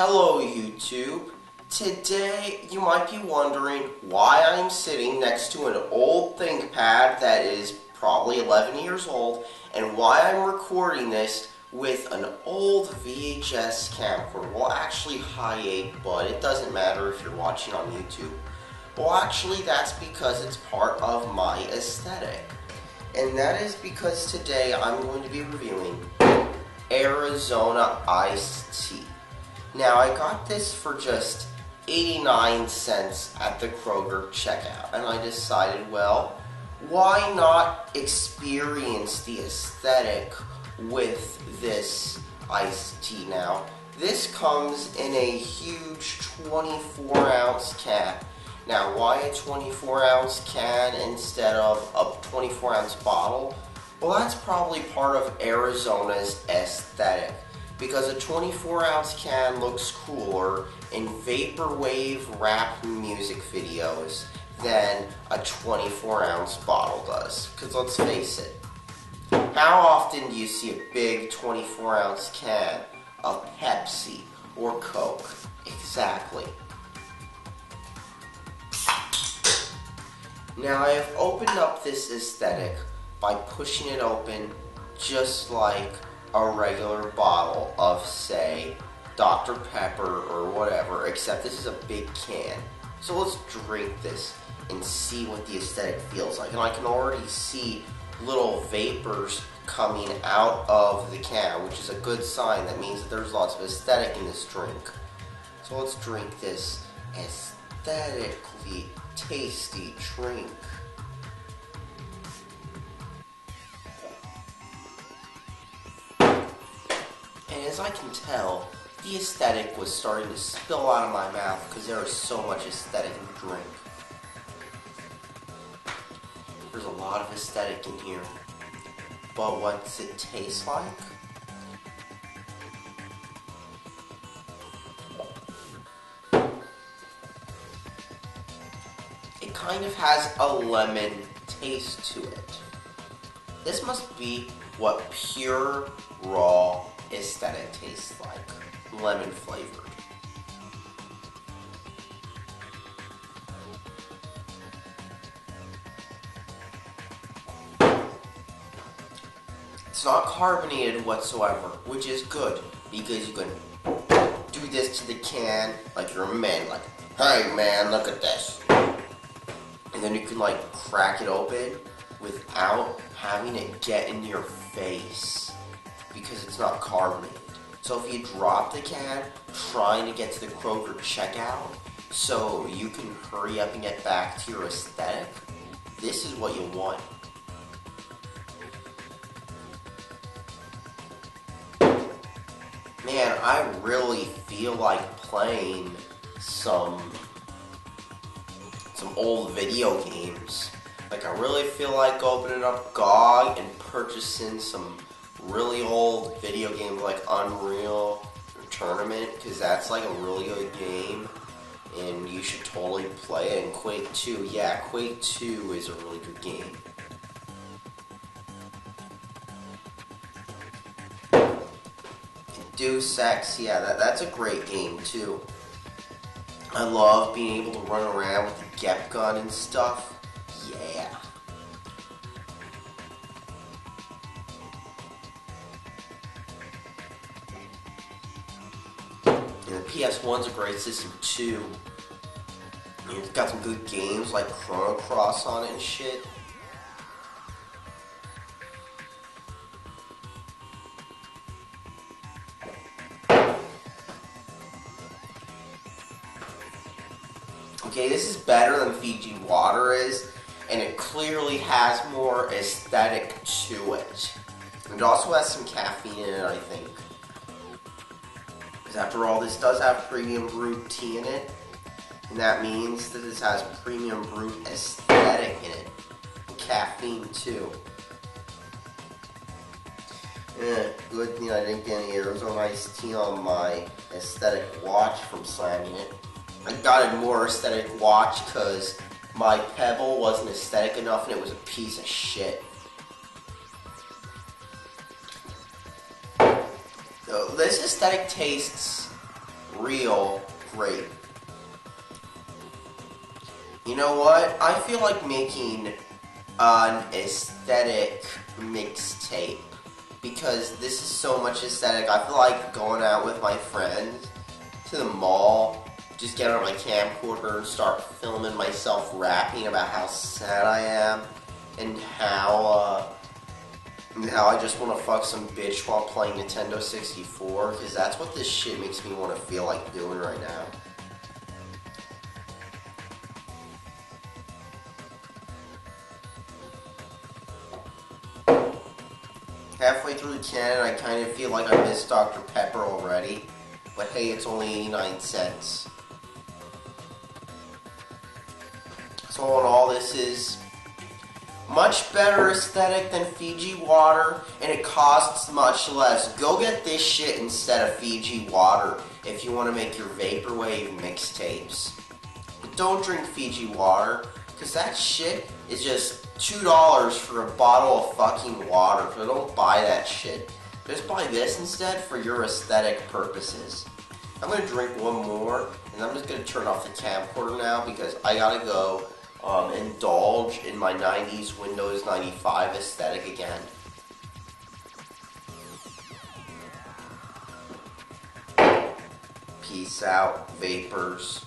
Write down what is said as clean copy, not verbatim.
Hello YouTube. Today you might be wondering why I'm sitting next to an old ThinkPad that is probably 11 years old and why I'm recording this with an old VHS camcorder. Well, actually high 8, but it doesn't matter if you're watching on YouTube. Well, actually that's because it's part of my aesthetic. And that is because today I'm going to be reviewing Arizona Iced Tea. Now, I got this for just 89 cents at the Kroger checkout, and I decided, well, why not experience the aesthetic with this iced tea now? This comes in a huge 24-ounce can. Now, why a 24-ounce can instead of a 24-ounce bottle? Well, that's probably part of Arizona's aesthetic, because a 24-ounce can looks cooler in Vaporwave rap music videos than a 24-ounce bottle does. Because let's face it, how often do you see a big 24-ounce can of Pepsi or Coke? Exactly. Now, I have opened up this aesthetic by pushing it open just like a regular bottle of, say, Dr. Pepper or whatever, except this is a big can. So let's drink this and see what the aesthetic feels like. And I can already see little vapors coming out of the can, which is a good sign. That means that there's lots of aesthetic in this drink. So let's drink this aesthetically tasty drink. And as I can tell, the aesthetic was starting to spill out of my mouth because there is so much aesthetic in the drink. There's a lot of aesthetic in here. But what does it taste like? It kind of has a lemon taste to it. This must be what pure, raw aesthetic tastes like. Lemon flavored. It's not carbonated whatsoever, which is good, because you can do this to the can like you're a man, like, hey man, look at this. And then you can like crack it open without having it get in your face, because it's not carbonated. So if you drop the can trying to get to the Kroger checkout so you can hurry up and get back to your aesthetic, this is what you want. Man, I really feel like playing some old video games. Like, I really feel like opening up GOG and purchasing some really old video games like Unreal Tournament, because that's like a really good game and you should totally play it. And Quake 2, yeah, Quake 2 is a really good game. Deus Ex, yeah, that's a great game too. I love being able to run around with the Gep gun and stuff. Yeah. And the PS1's a great system too. It's got some good games like Chrono Cross on it and shit. Okay, this is better than Fiji Water is, and it clearly has more aesthetic to it. It also has some caffeine in it, I think. Because after all, this does have premium brewed tea in it, and that means that this has premium brewed aesthetic in it. And caffeine too. Good thing I didn't get any Arizona Iced Tea on my aesthetic watch from slamming it. I got a more aesthetic watch because my Pebble wasn't aesthetic enough and it was a piece of shit. So this aesthetic tastes real great. You know what? I feel like making an aesthetic mixtape because this is so much aesthetic. I feel like going out with my friends to the mall, just get out my camcorder and start filming myself rapping about how sad I am and how I just want to fuck some bitch while playing Nintendo 64, because that's what this shit makes me want to feel like doing right now. Halfway through the can, I kind of feel like I missed Dr. Pepper already. But hey, it's only 89 cents. So all in all, this is much better aesthetic than Fiji water, and it costs much less. Go get this shit instead of Fiji water if you want to make your Vaporwave mixtapes. But don't drink Fiji water, because that shit is just $2 for a bottle of fucking water, so don't buy that shit. Just buy this instead for your aesthetic purposes. I'm going to drink one more, and I'm just going to turn off the camcorder now because I gotta go indulge in my 90s Windows 95 aesthetic again. Peace out, vapors.